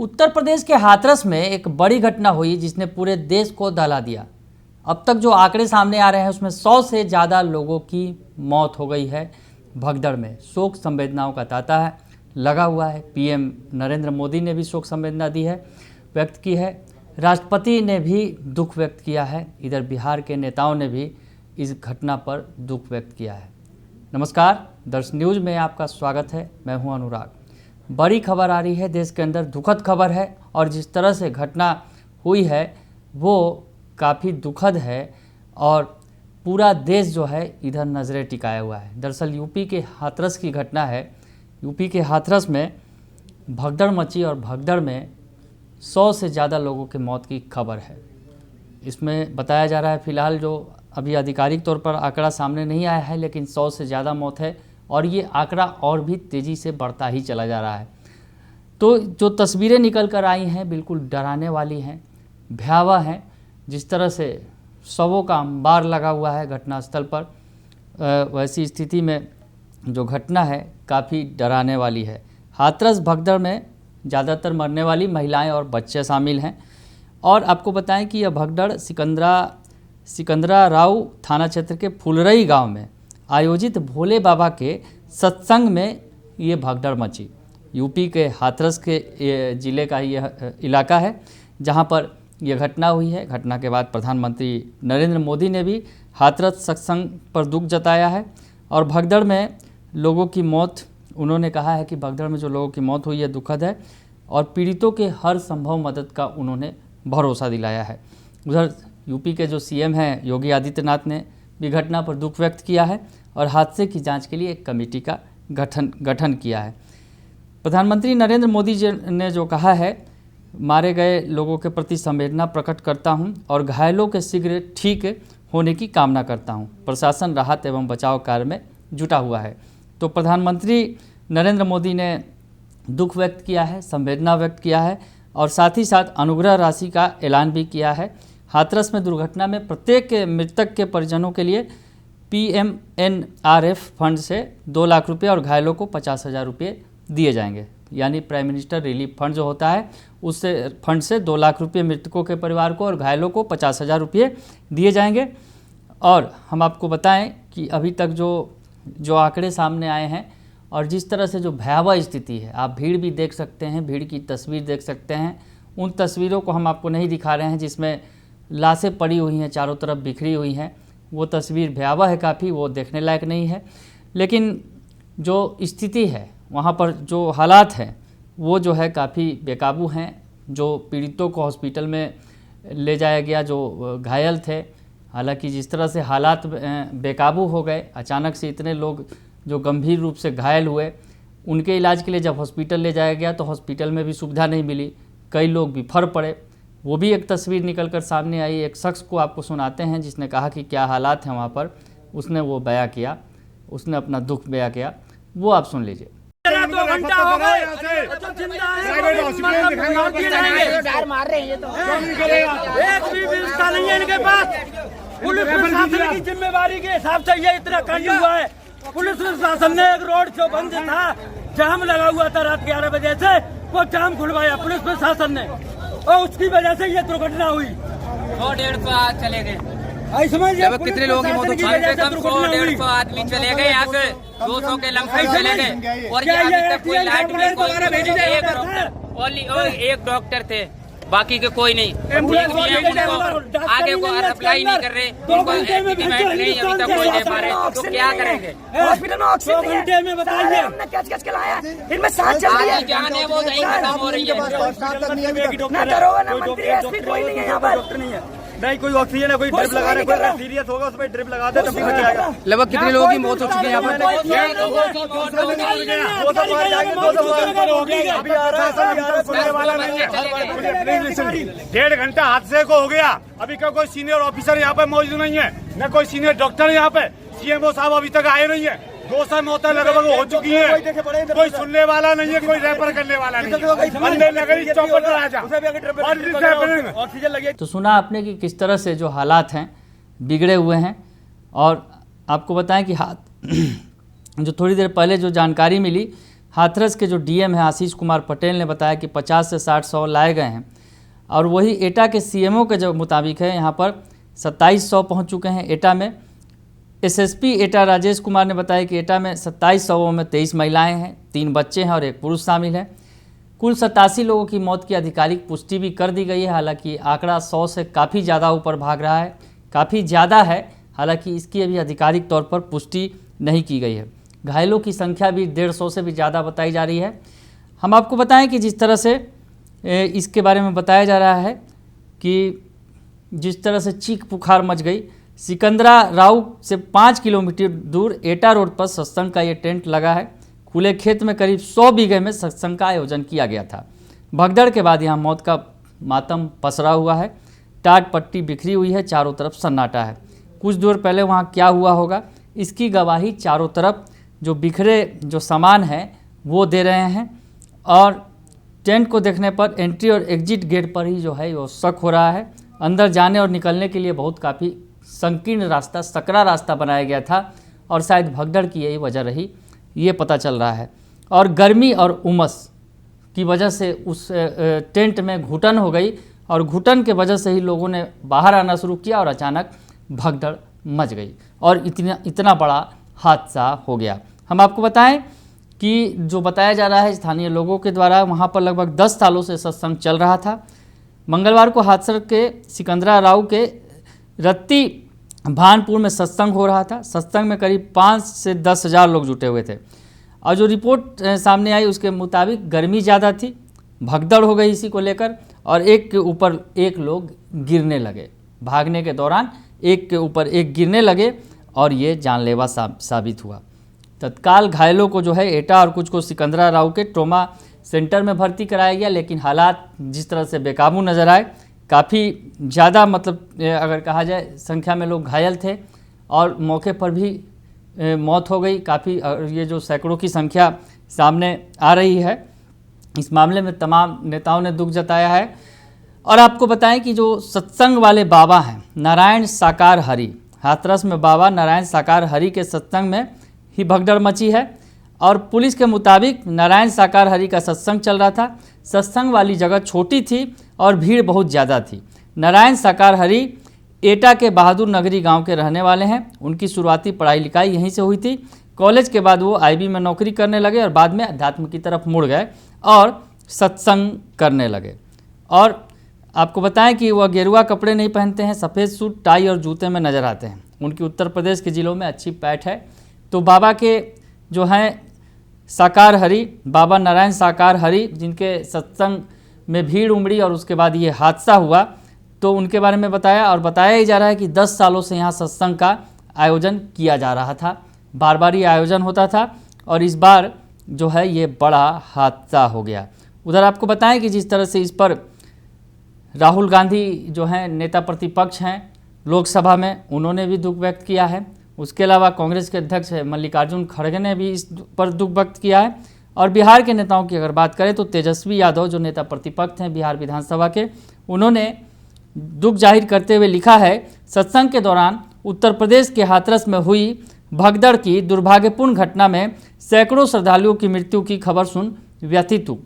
उत्तर प्रदेश के हाथरस में एक बड़ी घटना हुई जिसने पूरे देश को दहला दिया। अब तक जो आंकड़े सामने आ रहे हैं उसमें 100 से ज़्यादा लोगों की मौत हो गई है। भगदड़ में शोक संवेदनाओं का तांता है लगा हुआ है। पीएम नरेंद्र मोदी ने भी शोक संवेदना दी है, व्यक्त की है। राष्ट्रपति ने भी दुख व्यक्त किया है। इधर बिहार के नेताओं ने भी इस घटना पर दुख व्यक्त किया है। नमस्कार, दर्श न्यूज़ में आपका स्वागत है। मैं हूं अनुराग। बड़ी खबर आ रही है, देश के अंदर दुखद खबर है और जिस तरह से घटना हुई है वो काफ़ी दुखद है और पूरा देश जो है इधर नज़रें टिकाया हुआ है। दरअसल यूपी के हाथरस की घटना है। यूपी के हाथरस में भगदड़ मची और भगदड़ में 100 से ज़्यादा लोगों की मौत की खबर है। इसमें बताया जा रहा है, फिलहाल जो अभी आधिकारिक तौर पर आंकड़ा सामने नहीं आया है, लेकिन 100 से ज़्यादा मौत है और ये आंकड़ा और भी तेज़ी से बढ़ता ही चला जा रहा है। तो जो तस्वीरें निकल कर आई हैं बिल्कुल डराने वाली हैं, भयावह हैं। जिस तरह से शवों का अंबार लगा हुआ है घटनास्थल पर, वैसी स्थिति में जो घटना है काफ़ी डराने वाली है। हाथरस भगदड़ में ज़्यादातर मरने वाली महिलाएं और बच्चे शामिल हैं। और आपको बताएं कि यह भगदड़ सिकंदरा राव थाना क्षेत्र के फुलरई गांव में आयोजित भोले बाबा के सत्संग में ये भगदड़ मची। यूपी के हाथरस के ज़िले का यह इलाका है जहां पर यह घटना हुई है। घटना के बाद प्रधानमंत्री नरेंद्र मोदी ने भी हाथरस सत्संग पर दुख जताया है और भगदड़ में लोगों की मौत, उन्होंने कहा है कि भगदड़ में जो लोगों की मौत हुई है दुखद है और पीड़ितों के हर संभव मदद का उन्होंने भरोसा दिलाया है। उधर यूपी के जो सीएम हैं योगी आदित्यनाथ ने भी घटना पर दुख व्यक्त किया है और हादसे की जांच के लिए एक कमेटी का गठन किया है। प्रधानमंत्री नरेंद्र मोदी जी ने जो कहा है, मारे गए लोगों के प्रति संवेदना प्रकट करता हूं और घायलों के शीघ्र ठीक होने की कामना करता हूं। प्रशासन राहत एवं बचाव कार्य में जुटा हुआ है। तो प्रधानमंत्री नरेंद्र मोदी ने दुख व्यक्त किया है, संवेदना व्यक्त किया है और साथ ही साथ अनुग्रह राशि का ऐलान भी किया है। हाथरस में दुर्घटना में प्रत्येक मृतक के परिजनों के लिए PMNRF फंड से 2 लाख रुपये और घायलों को 50,000 रुपये दिए जाएंगे। यानी प्राइम मिनिस्टर रिलीफ फंड जो होता है उससे फंड से 2 लाख रुपये मृतकों के परिवार को और घायलों को 50,000 रुपये दिए जाएंगे। और हम आपको बताएं कि अभी तक जो आंकड़े सामने आए हैं और जिस तरह से जो भयावह स्थिति है, आप भीड़ भी देख सकते हैं, भीड़ की तस्वीर देख सकते हैं। उन तस्वीरों को हम आपको नहीं दिखा रहे हैं जिसमें लाशें पड़ी हुई हैं, चारों तरफ बिखरी हुई हैं। वो तस्वीर भयावह है काफ़ी, वो देखने लायक नहीं है। लेकिन जो स्थिति है वहाँ पर, जो हालात हैं वो जो है काफ़ी बेकाबू हैं। जो पीड़ितों को हॉस्पिटल में ले जाया गया, जो घायल थे, हालांकि जिस तरह से हालात बेकाबू हो गए, अचानक से इतने लोग जो गंभीर रूप से घायल हुए, उनके इलाज के लिए जब हॉस्पिटल ले जाया गया तो हॉस्पिटल में भी सुविधा नहीं मिली, कई लोग बिफर पड़े। वो भी एक तस्वीर निकल कर सामने आई। एक शख्स को आपको सुनाते हैं जिसने कहा कि क्या हालात हैं वहाँ पर, उसने वो बयां किया, उसने अपना दुख बयां किया, वो आप सुन लीजिए। 2 घंटा हो गए तो जिंदा मार रहे हैं ये तो एक भी व्यवस्था नहीं है इनके पास। पुलिस प्रशासन की जिम्मेवारी के हिसाब से ये इतना कांड हुआ है। पुलिस प्रशासन ने एक रोड जो बंद था, जाम लगा हुआ था रात 11 बजे से, वो जाम खुलवाया पुलिस प्रशासन ने और उसकी वजह से ये दुर्घटना हुई। 100-150 चले गए। जब कितने लोगों की मौत हुई? 100-150 आदमी चले गए, यहाँ से 200 के लमसम चले गए और ये अभी तक कोई लाइट नहीं, एक डॉक्टर थे, बाकी के कोई नहीं। उनको आगे को अप्लाई नहीं कर रहे, उनको एस्टीमेट नहीं अभी तक कोई दे पा रहे, तो क्या करेंगे? हॉस्पिटल में ऑक्सीजन घंटे में बताइए हमने कैच लाया, इनमें सांस चल रही है, जान है वो नहीं खत्म हो रही है। ना दरोगा ना मंत्री एसपी कोई नहीं है यहाँ पर। डॉक्टर नहीं है, नहीं कोई ऑक्सीजन है, कोई ड्रिप लगा रहे, कोई सीरियस होगा उसमें ड्रिप लगा दे तब भी बच जाएगा। लगभग कितने लोगों की मौत हो चुकी है यहाँ पर? अभी आ रहा है, सुनने वाला नहीं है। 1.5 घंटा हादसे को हो गया, अभी का कोई सीनियर ऑफिसर यहाँ पे मौजूद नहीं है, न कोई सीनियर डॉक्टर यहाँ पे। सीएमओ साहब अभी तक आए नहीं है। 200 मौतें लगभग हो चुकी है, कोई सुनने वाला नहीं है, कोई रेफर करने वाला नहीं है। ऑक्सीजन लगे। तो सुना आपने कि किस तरह से जो हालात हैं बिगड़े हुए हैं। और आपको बताएं कि जो थोड़ी देर पहले जो जानकारी मिली हाथरस के जो डीएम हैं आशीष कुमार पटेल ने बताया कि 50 से 60 शव लाए गए हैं। और वही एटा के सीएमओ के जो मुताबिक है यहाँ पर 27 शव पहुँच चुके हैं एटा में। एसएसपी एटा राजेश कुमार ने बताया कि एटा में 27 शवों में 23 महिलाएं हैं, 3 बच्चे हैं और 1 पुरुष शामिल है। कुल 87 लोगों की मौत की आधिकारिक पुष्टि भी कर दी गई है। हालांकि आंकड़ा 100 से काफ़ी ज़्यादा ऊपर भाग रहा है, काफ़ी ज़्यादा है। हालांकि इसकी अभी आधिकारिक तौर पर पुष्टि नहीं की गई है। घायलों की संख्या भी 150 से भी ज़्यादा बताई जा रही है। हम आपको बताएं कि जिस तरह से इसके बारे में बताया जा रहा है कि जिस तरह से चीख पुकार मच गई। सिकंदरा राव से 5 किलोमीटर दूर एटा रोड पर सत्संग का ये टेंट लगा है। खुले खेत में करीब 100 बीघे में सत्संग का आयोजन किया गया था। भगदड़ के बाद यहाँ मौत का मातम पसरा हुआ है। टाट पट्टी बिखरी हुई है, चारों तरफ सन्नाटा है। कुछ दूर पहले वहाँ क्या हुआ होगा इसकी गवाही चारों तरफ जो बिखरे जो सामान है वो दे रहे हैं। और टेंट को देखने पर एंट्री और एग्जिट गेट पर ही जो है वो शक हो रहा है। अंदर जाने और निकलने के लिए बहुत काफ़ी संकीर्ण रास्ता, सकरा रास्ता बनाया गया था और शायद भगदड़ की यही वजह रही, ये पता चल रहा है। और गर्मी और उमस की वजह से उस टेंट में घुटन हो गई और घुटन के वजह से ही लोगों ने बाहर आना शुरू किया और अचानक भगदड़ मच गई और इतना बड़ा हादसा हो गया। हम आपको बताएं कि जो बताया जा रहा है स्थानीय लोगों के द्वारा, वहाँ पर लगभग 10 सालों से सत्संग चल रहा था। मंगलवार को हाथरस के सिकंदरा राव के रत्ती भानपुर में सत्संग हो रहा था। सत्संग में करीब 5 से 10 हज़ार लोग जुटे हुए थे और जो रिपोर्ट सामने आई उसके मुताबिक गर्मी ज़्यादा थी, भगदड़ हो गई इसी को लेकर और एक के ऊपर एक लोग गिरने लगे। भागने के दौरान एक के ऊपर एक गिरने लगे और ये जानलेवा साबित हुआ। तत्काल घायलों को जो है एटा और कुछ को सिकंदरा राव के ट्रॉमा सेंटर में भर्ती कराया गया। लेकिन हालात जिस तरह से बेकाबू नज़र आए, काफ़ी ज़्यादा मतलब अगर कहा जाए संख्या में लोग घायल थे और मौके पर भी मौत हो गई। काफ़ी ये जो सैकड़ों की संख्या सामने आ रही है, इस मामले में तमाम नेताओं ने दुख जताया है। और आपको बताएं कि जो सत्संग वाले बाबा हैं नारायण साकार हरि, हाथरस में बाबा नारायण साकार हरि के सत्संग में ही भगदड़ मची है। और पुलिस के मुताबिक नारायण साकार हरि का सत्संग चल रहा था। सत्संग वाली जगह छोटी थी और भीड़ बहुत ज़्यादा थी। नारायण साकार हरि एटा के बहादुर नगरी गांव के रहने वाले हैं। उनकी शुरुआती पढ़ाई लिखाई यहीं से हुई थी। कॉलेज के बाद वो आईबी में नौकरी करने लगे और बाद में अध्यात्म की तरफ मुड़ गए और सत्संग करने लगे। और आपको बताएं कि वह गेरुआ कपड़े नहीं पहनते हैं, सफ़ेद सूट, टाई और जूते में नज़र आते हैं। उनकी उत्तर प्रदेश के ज़िलों में अच्छी पैठ है। तो बाबा के जो हैं साकार हरि, बाबा नारायण साकार हरि, जिनके सत्संग में भीड़ उमड़ी और उसके बाद ये हादसा हुआ, तो उनके बारे में बताया। और बताया ही जा रहा है कि 10 सालों से यहाँ सत्संग का आयोजन किया जा रहा था, बार बार ये आयोजन होता था और इस बार जो है ये बड़ा हादसा हो गया। उधर आपको बताएं कि जिस तरह से इस पर राहुल गांधी जो हैं नेता प्रतिपक्ष हैं लोकसभा में, उन्होंने भी दुख व्यक्त किया है। उसके अलावा कांग्रेस के अध्यक्ष मल्लिकार्जुन खड़गे ने भी इस पर दुख व्यक्त किया है। और बिहार के नेताओं की अगर बात करें तो तेजस्वी यादव जो नेता प्रतिपक्ष हैं बिहार विधानसभा के, उन्होंने दुख जाहिर करते हुए लिखा है, सत्संग के दौरान उत्तर प्रदेश के हाथरस में हुई भगदड़ की दुर्भाग्यपूर्ण घटना में सैकड़ों श्रद्धालुओं की मृत्यु की खबर सुन व्यथित हूँ।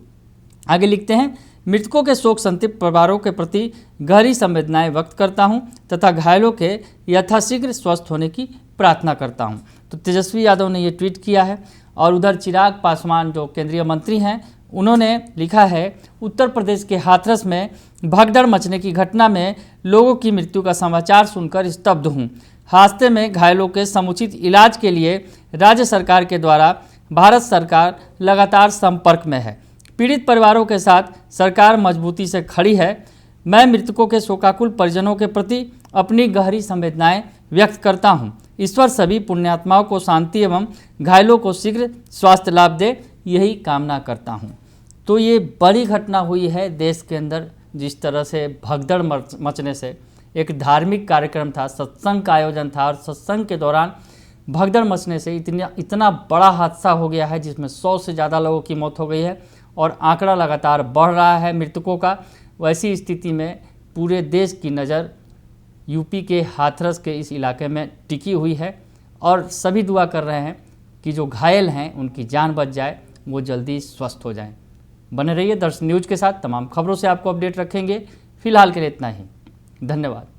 आगे लिखते हैं, मृतकों के शोक संतप्त परिवारों के प्रति गहरी संवेदनाएं व्यक्त करता हूं तथा घायलों के यथाशीघ्र स्वस्थ होने की प्रार्थना करता हूं। तो तेजस्वी यादव ने ये ट्वीट किया है। और उधर चिराग पासवान जो केंद्रीय मंत्री हैं, उन्होंने लिखा है, उत्तर प्रदेश के हाथरस में भगदड़ मचने की घटना में लोगों की मृत्यु का समाचार सुनकर स्तब्ध हूँ। हादसे में घायलों के समुचित इलाज के लिए राज्य सरकार के द्वारा भारत सरकार लगातार संपर्क में है। पीड़ित परिवारों के साथ सरकार मजबूती से खड़ी है। मैं मृतकों के शोकाकुल परिजनों के प्रति अपनी गहरी संवेदनाएं व्यक्त करता हूं। ईश्वर सभी पुण्यात्माओं को शांति एवं घायलों को शीघ्र स्वास्थ्य लाभ दे, यही कामना करता हूं। तो ये बड़ी घटना हुई है देश के अंदर। जिस तरह से भगदड़ मचने से एक धार्मिक कार्यक्रम था, सत्संग का आयोजन था और सत्संग के दौरान भगदड़ मचने से इतना बड़ा हादसा हो गया है जिसमें 100 से ज़्यादा लोगों की मौत हो गई है और आंकड़ा लगातार बढ़ रहा है मृतकों का। वैसी स्थिति में पूरे देश की नज़र यूपी के हाथरस के इस इलाके में टिकी हुई है और सभी दुआ कर रहे हैं कि जो घायल हैं उनकी जान बच जाए वो जल्दी स्वस्थ हो जाएं। बने रहिए दर्शन न्यूज के साथ, तमाम खबरों से आपको अपडेट रखेंगे। फिलहाल के लिए इतना ही, धन्यवाद।